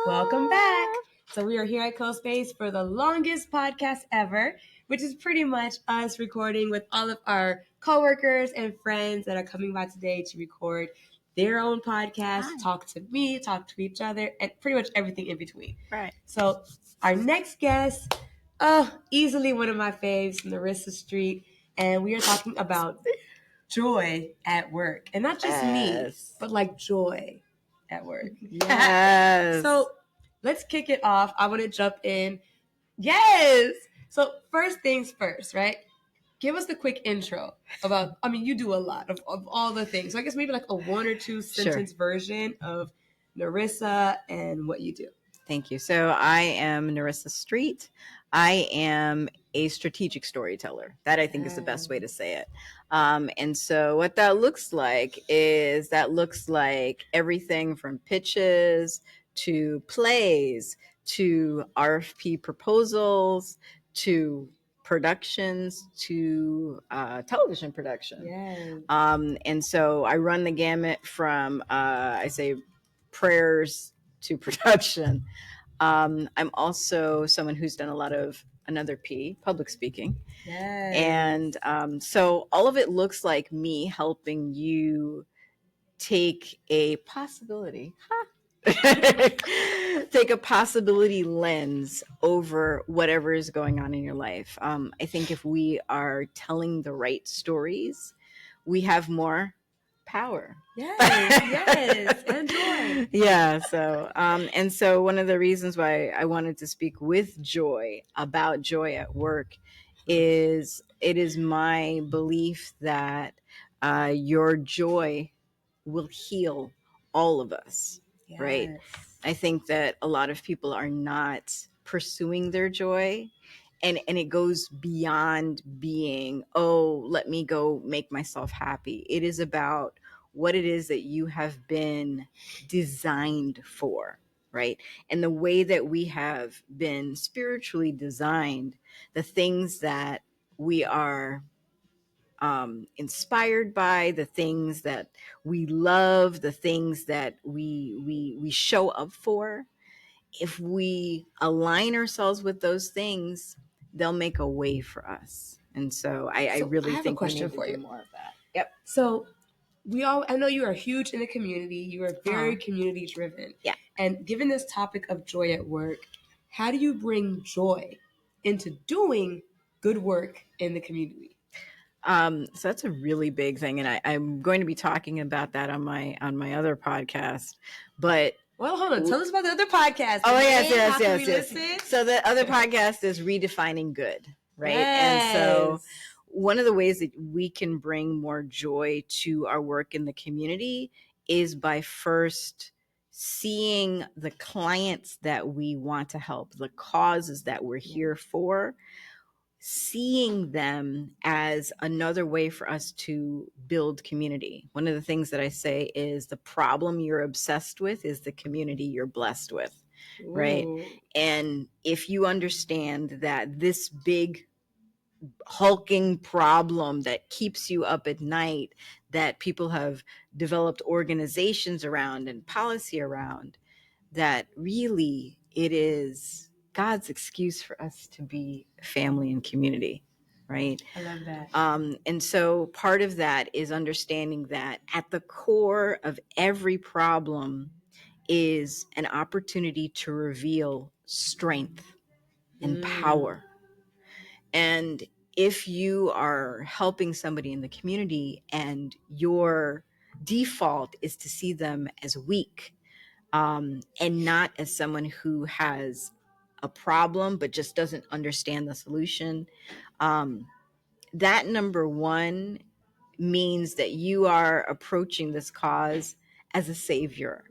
Welcome back. So we are here at CoSpace for the longest podcast ever, which is pretty much us recording with all of our coworkers and friends that are coming by today to record their own podcast, talk to me, talk to each other, and pretty much everything in between. Right. So our next guest, easily one of my faves, Nerissa Street, and we are talking about joy at work. And not just me, but like joy at work. Yes. So let's kick it off. I want to jump in. Yes. So first things first, right? Give us the quick intro about, you do a lot of all the things. So I guess maybe like a 1 or 2 sentence version of Nerissa and what you do. Thank you. So I am Nerissa Street. I am a strategic storyteller. That I think is the best way to say it. And so what that looks like is everything from pitches to plays to RFP proposals to productions to television production. Yes. And so I run the gamut from I say prayers to production. I'm also someone who's done a lot of another P, public speaking. Yes. And so all of it looks like me helping you take a possibility. Take a possibility lens over whatever is going on in your life. I think if we are telling the right stories, we have more power. Yes, and joy. Yeah. So, and so one of the reasons why I wanted to speak with Joy about joy at work is it is my belief that your joy will heal all of us. Yes. Right. I think that a lot of people are not pursuing their joy. And it goes beyond being, let me go make myself happy. It is about what it is that you have been designed for, right? And the way that we have been spiritually designed, the things that we are inspired by, the things that we love, the things that we show up for. If we align ourselves with those things, they'll make a way for us. And so I really think we need to do more of that. Yep. So I know you are huge in the community. You are very community driven. Yeah. And given this topic of joy at work, how do you bring joy into doing good work in the community? So that's a really big thing. And I'm going to be talking about that on my other podcast, but well, hold on. Tell us about the other podcast. Oh, yes. So the other podcast is Redefining Good, right? Yes. And so one of the ways that we can bring more joy to our work in the community is by first seeing the clients that we want to help, the causes that we're here for, seeing them as another way for us to build community. One of the things that I say is the problem you're obsessed with is the community you're blessed with, right? Ooh. And if you understand that this big hulking problem that keeps you up at night, that people have developed organizations around and policy around, that really it is God's excuse for us to be family and community, right? I love that. And so part of that is understanding that at the core of every problem is an opportunity to reveal strength and power. And if you are helping somebody in the community and your default is to see them as weak, and not as someone who has a problem but just doesn't understand the solution, that number one means that you are approaching this cause as a savior.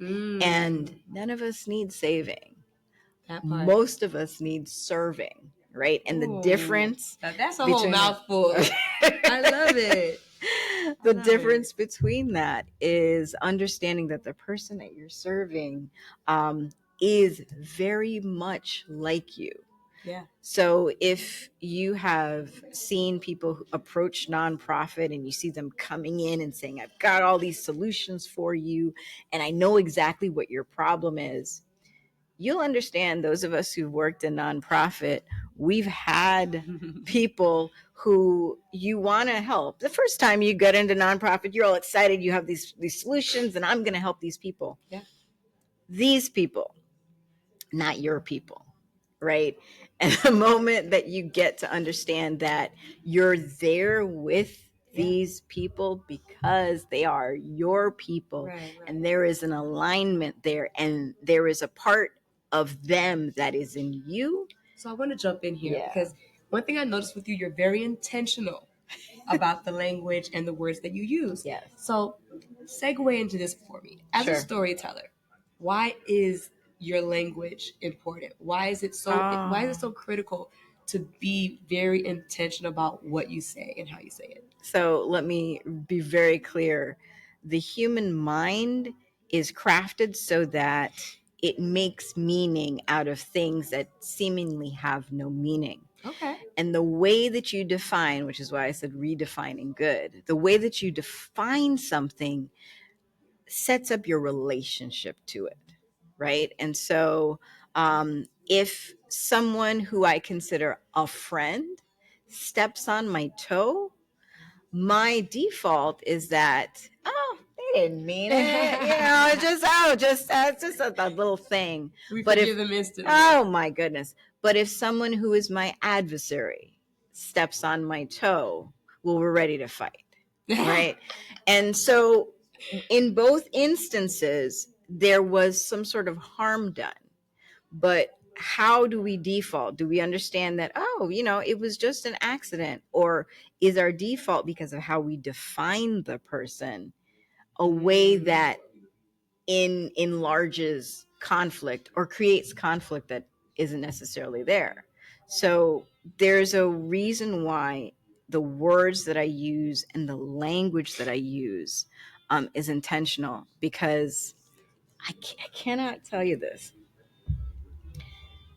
And none of us need saving. Most of us need serving, right? And the difference, that's a whole mouthful. I love it. The difference between that is understanding that the person that you're serving is very much like you. Yeah. So if you have seen people approach nonprofit and you see them coming in and saying, I've got all these solutions for you and I know exactly what your problem is, you'll understand, those of us who've worked in nonprofit, we've had people who you want to help. The first time you get into nonprofit, you're all excited. You have these solutions, and I'm going to help these people. Yeah. These people, not your people, right? And the moment that you get to understand that you're there with these people because they are your people, Right. and there is an alignment there, and there is a part of them that is in you. So I want to jump in here because one thing I noticed with you, you're very intentional about the language and the words that you use. Yes. So segue into this for me. As a storyteller, why is your language important? Why is it so critical to be very intentional about what you say and how you say it? So let me be very clear. The human mind is crafted so that it makes meaning out of things that seemingly have no meaning. Okay. And the way that you define, which is why I said redefining good, the way that you define something sets up your relationship to it, right? And so if someone who I consider a friend steps on my toe, my default is that, oh, they didn't mean it. It's just a little thing. We But forgive them instantly. Oh my goodness. But if someone who is my adversary steps on my toe, well, we're ready to fight, right? And so in both instances, there was some sort of harm done. But how do we default? Do we understand that, it was just an accident? Or is our default, because of how we define the person, a way that enlarges conflict or creates conflict that isn't necessarily there? So there's a reason why the words that I use and the language that I use is intentional, because I cannot tell you this.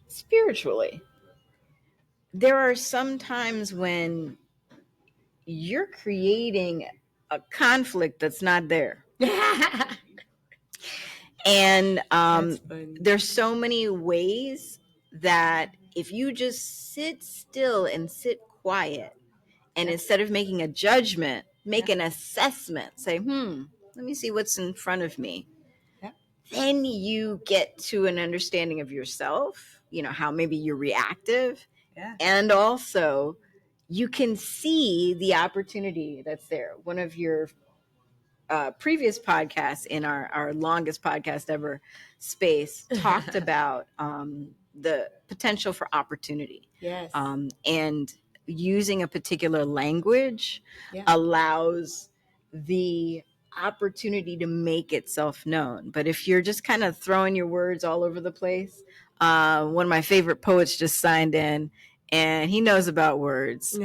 Spiritually, there are some times when you're creating a conflict that's not there. And there's so many ways that if you just sit still and sit quiet, and instead of making a judgment, make an assessment, say, let me see what's in front of me. Then you get to an understanding of yourself, how maybe you're reactive. And also you can see the opportunity that's there. One of your previous podcasts in our longest podcast ever space talked about the potential for opportunity. Yes. And using a particular language allows the opportunity to make itself known. But if you're just kind of throwing your words all over the place, one of my favorite poets just signed in, and he knows about words.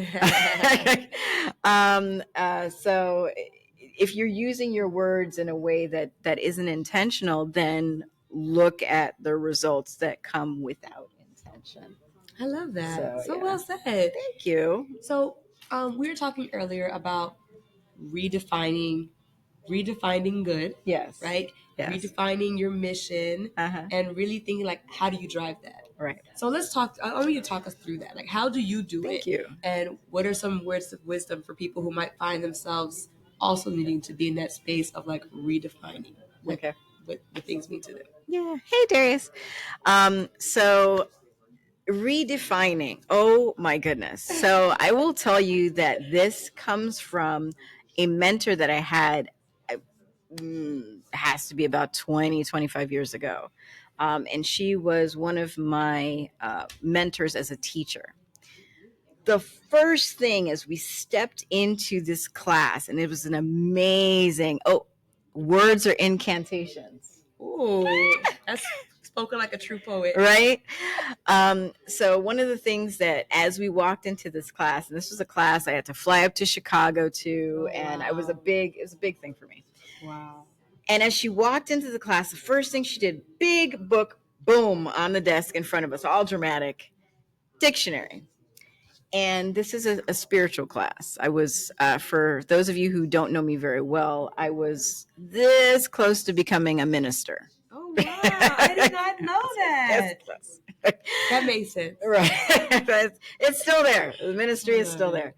So if you're using your words in a way that isn't intentional, then look at the results that come without intention. I love that. So yeah. Well said. Thank you. So we were talking earlier about redefining good. Yes. Right? Yes. Redefining your mission and really thinking, like, how do you drive that? Right. So let's talk. I want you to talk us through that. Like, how do you do it? Thank you. And what are some words of wisdom for people who might find themselves also needing to be in that space of like redefining what things mean to them? Yeah. Hey, Darius. So redefining. Oh my goodness. So I will tell you that this comes from a mentor that I had. Has to be about 25 years ago. And she was one of my mentors as a teacher. The first thing as we stepped into this class, and it was an amazing, words are incantations. Ooh, that's spoken like a true poet. Right? So one of the things that as we walked into this class, and this was a class I had to fly up to Chicago to, and it was a big thing for me. Wow. And as she walked into the class, the first thing she did, big book, boom, on the desk in front of us, all dramatic, dictionary. And this is a spiritual class. I was, for those of you who don't know me very well, I was this close to becoming a minister. Oh wow! I did not know that. close. That makes sense. Right. It's still there. The ministry is still there.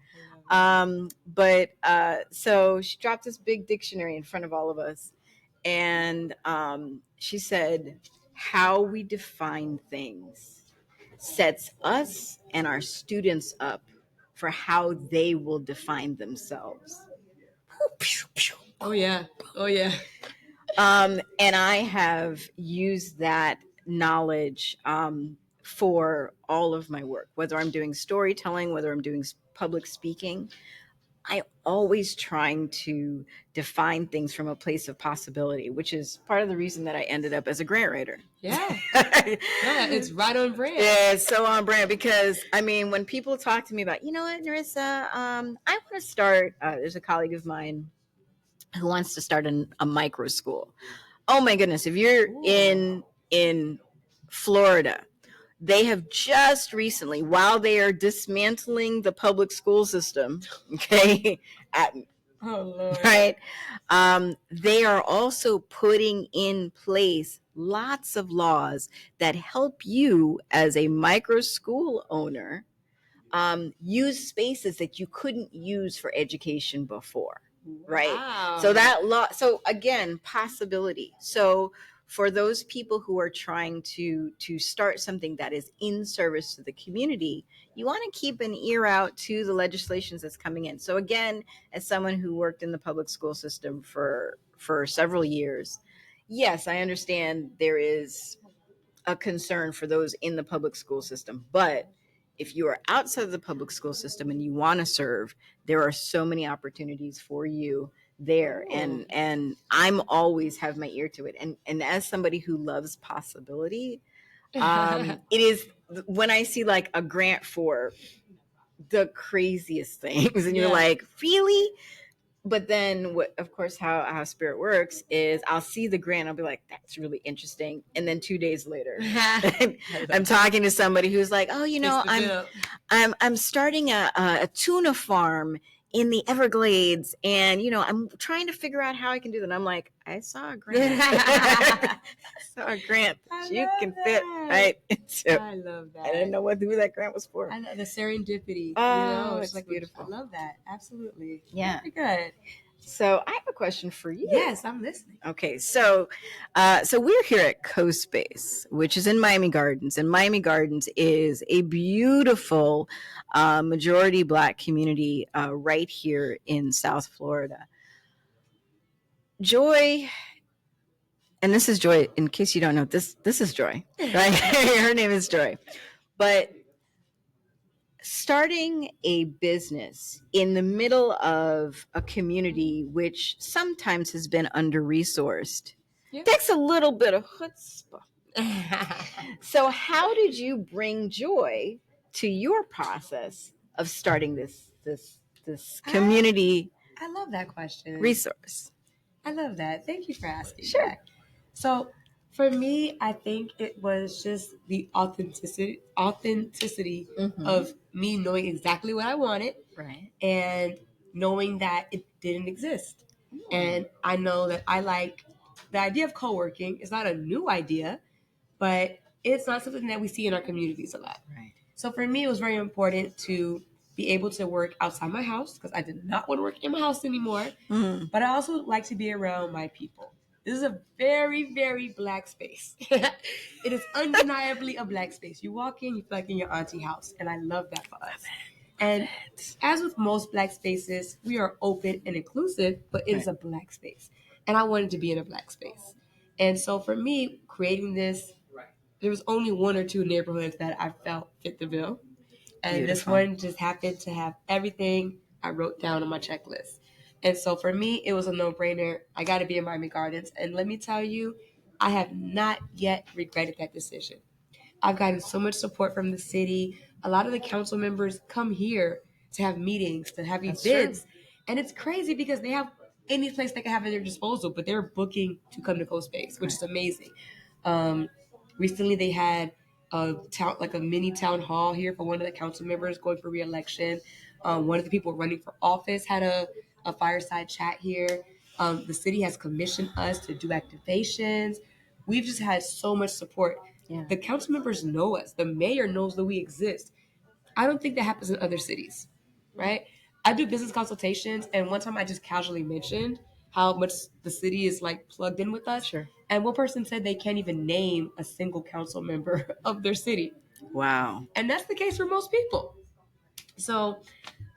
So she dropped this big dictionary in front of all of us, and she said, "How we define things sets us and our students up for how they will define themselves." Oh yeah. Oh yeah. And I have used that knowledge for all of my work, whether I'm doing storytelling, whether I'm doing public speaking. I'm always trying to define things from a place of possibility, which is part of the reason that I ended up as a grant writer. Yeah. Yeah, it's right on brand. Yeah, it's so on brand because, I mean, when people talk to me about, you know what, Nerissa, I want to start, there's a colleague of mine who wants to start a micro school. Oh my goodness, if you're in Florida, they have just recently, while they are dismantling the public school system, okay, Oh Lord. right, they are also putting in place lots of laws that help you as a micro school owner use spaces that you couldn't use for education before. Right. Wow. So that so again, possibility. So for those people who are trying to start something that is in service to the community, you want to keep an ear out to the legislations that's coming in. So again, as someone who worked in the public school system for several years, yes, I understand there is a concern for those in the public school system, but if you are outside of the public school system and you want to serve, there are so many opportunities for you there. And I'm always have my ear to it. And as somebody who loves possibility, it is when I see like a grant for the craziest things and you're like, really? But then what, of course, how Spirit works is I'll see the grant. I'll be like, that's really interesting. And then 2 days later, I'm talking to somebody who's like, oh, you know, I'm starting a tuna farm in the Everglades. And, you know, I'm trying to figure out how I can do that. And I'm like, I saw a grant. I saw a grant that you can fit. Right. So I love that. I didn't know who that grant was for. I love the serendipity. Oh, it's like beautiful. I love that. Absolutely. Yeah. Very good. So I have a question for you. Yes, I'm listening. Okay, so we're here at CoSpace, which is in Miami Gardens, and Miami Gardens is a beautiful majority Black community right here in South Florida. Joy, and this is Joy. In case you don't know, this is Joy. Right? Her name is Joy, but starting a business in the middle of a community which sometimes has been under-resourced takes a little bit of chutzpah. So how did you bring joy to your process of starting this community? I love that question. Resource. I love that. Thank you for asking. Sure. That. So for me, I think it was just the authenticity of me knowing exactly what I wanted, right, and knowing that it didn't exist. And I know that I like the idea of co-working. It's not a new idea, but it's not something that we see in our communities a lot. Right. So for me, it was very important to be able to work outside my house because I did not want to work in my house anymore. Mm-hmm. But I also like to be around my people. This is a very, very Black space. It is undeniably a Black space. You walk in, you feel like in your auntie house. And I love that for us. And as with most Black spaces, we are open and inclusive, but it is a Black space. And I wanted to be in a Black space. And so for me, creating this, there was only 1 or 2 neighborhoods that I felt fit the bill. And Beautiful. This one just happened to have everything I wrote down on my checklist. And so for me, it was a no-brainer. I got to be in Miami Gardens. And let me tell you, I have not yet regretted that decision. I've gotten so much support from the city. A lot of the council members come here to have meetings, to have events. And it's crazy because they have any place they can have at their disposal, but they're booking to come to CoSpace, which is amazing. Recently, they had a mini town hall here for one of the council members going for re-election. One of the people running for office had a fireside chat here. The city has commissioned us to do activations. we've just had so much support. Yeah. The council members know us. The mayor knows that we exist. I don't think that happens in other cities, right? I do business consultations, and one time I just casually mentioned how much the city is like plugged in with us. Sure. And one person said they can't even name a single council member of their city. Wow. And that's the case for most people. So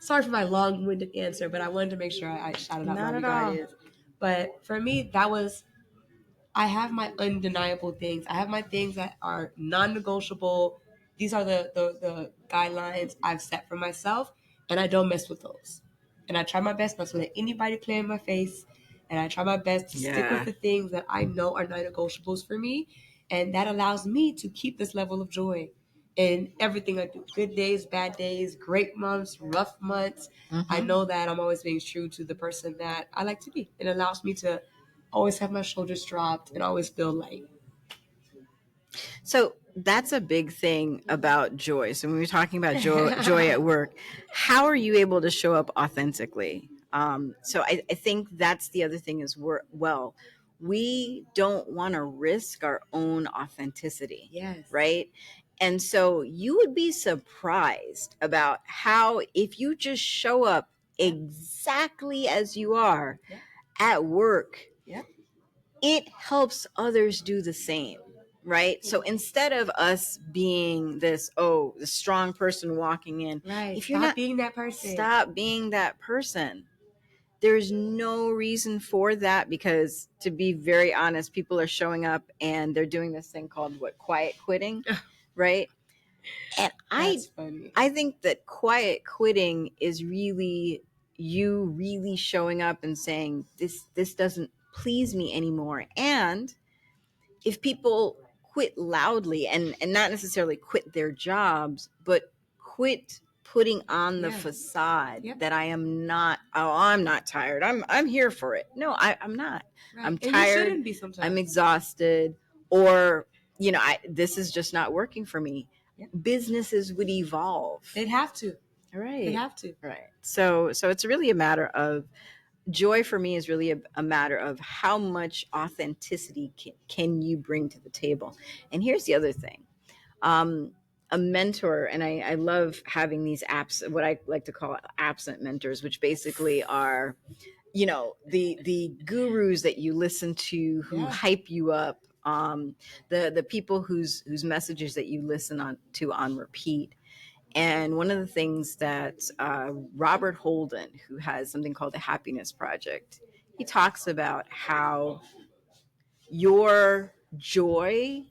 sorry for my long-winded answer, but I wanted to make sure I shouted out Not my at all. regard is. But for me, that was, I have my undeniable things. I have my things that are non-negotiable. These are the guidelines I've set for myself, and I don't mess with those. And I try my best not to let anybody play in my face, and I try my best to stick with Yeah. the things that I know are non-negotiables for me, and that allows me to keep this level of joy in everything I do. Good days, bad days, great months, rough months. I Mhm. know that I'm always being true to the person that I like to be. It allows me to always have my shoulders dropped and always feel light. So that's a big thing about joy. So when we're talking about joy at work, how are you able to show up authentically? So I think that's the other thing is we don't want to risk our own authenticity. Yes. Right. And so you would be surprised about how if you just show up exactly as you are Yeah. at work, Yeah. it helps others do the same, right? So instead of us being the strong person walking in, Right. if you're Stop not, being that person. stop being that person. There's no reason for that because, to be very honest, people are showing up and they're doing this thing called quiet quitting, right? And That's funny. I think that quiet quitting is really you really showing up and saying this doesn't please me anymore. And if people quit loudly and not necessarily quit their jobs, but quit putting on the Yeah. facade Yep. that I'm not tired. I'm here for it. No, I'm not. Right. I'm And you tired. shouldn't be sometimes. I'm exhausted, or this is just not working for me. Yep. Businesses would evolve. They'd have to. Right. They'd have to. Right. So it's really a matter of joy for me is really a matter of how much authenticity can you bring to the table. And here's the other thing. A mentor, and I love having these apps, what I like to call absent mentors, which basically are, the gurus that you listen to who hype you up, the people whose messages that you listen to on repeat. And one of the things that Robert Holden, who has something called the Happiness Project, he talks about how your joy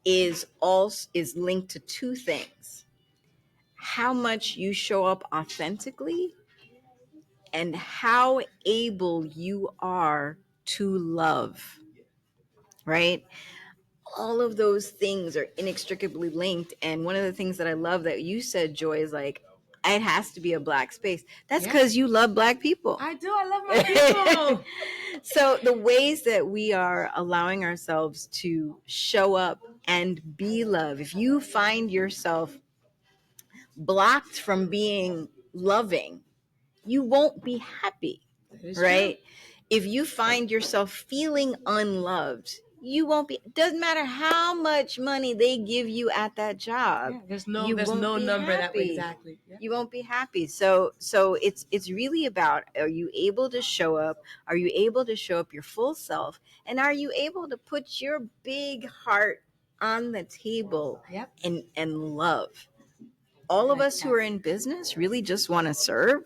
is linked to two things: how much you show up authentically and how able you are to love. Right? All of those things are inextricably linked. And one of the things that I love that you said, Joy, is like, it has to be a black space. That's because you love black people. I do. I love my people. So the ways that we are allowing ourselves to show up and be love, if you find yourself blocked from being loving, you won't be happy, right? True. If you find yourself feeling unloved, you won't be. Doesn't matter how much money they give you at that job. Yeah, there's no number happy. that way exactly. Yeah. You won't be happy. So it's really about: are you able to show up? Are you able to show up your full self? And are you able to put your big heart on the table? Yep. And love? All of us who are in business really just want to serve,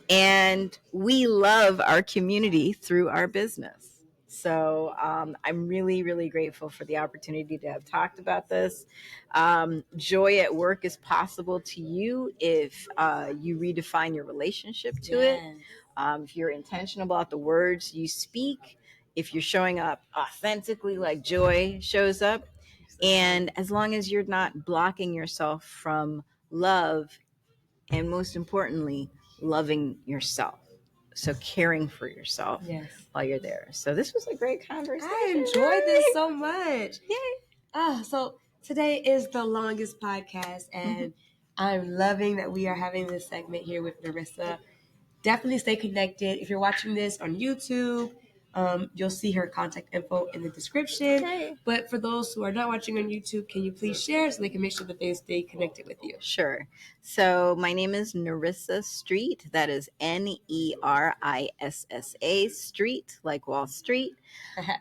and we love our community through our business. So I'm really, really grateful for the opportunity to have talked about this. Joy at work is possible to you if you redefine your relationship to it. If you're intentional about the words you speak, if you're showing up authentically like Joy shows up, and as long as you're not blocking yourself from love, and most importantly, loving yourself. So caring for yourself while you're there. So this was a great conversation. I enjoyed this so much. Yay. So today is the longest podcast, and I'm loving that we are having this segment here with Nerissa. Definitely stay connected. If you're watching this on YouTube, You'll see her contact info in the description. Okay. But for those who are not watching on YouTube, can you please share so they can make sure that they stay connected with you? Sure. So my name is Nerissa Street. That is Nerissa Street, like Wall Street.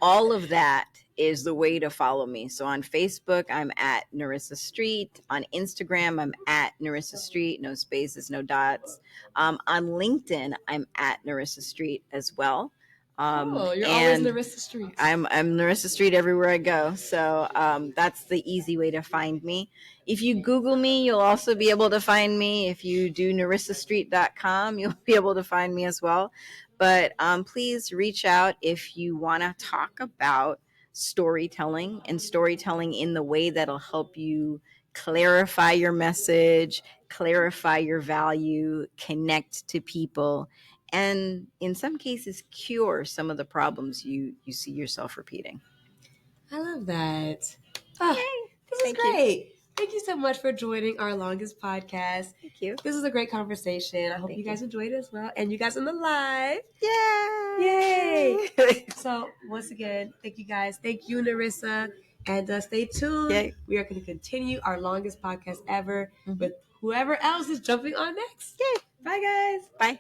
All of that is the way to follow me. So on Facebook, I'm at Nerissa Street. On Instagram, I'm at Nerissa Street. No spaces, no dots. On LinkedIn, I'm at Nerissa Street as well. You're always Nerissa Street. I'm Nerissa Street everywhere I go. So that's the easy way to find me. If you Google me, you'll also be able to find me. If you do nerissastreet.com, you'll be able to find me as well. But please reach out if you want to talk about storytelling and storytelling in the way that'll help you clarify your message, clarify your value, connect to people, and in some cases cure some of the problems you see yourself repeating. I love that. This is great. Thank you so much for joining our longest podcast. Thank you. This was a great conversation. I hope you guys enjoyed it as well. And you guys on the live. Yay! So once again, thank you guys. Thank you, Nerissa. And stay tuned. Yay. We are going to continue our longest podcast ever with whoever else is jumping on next. Yay. Bye, guys. Bye.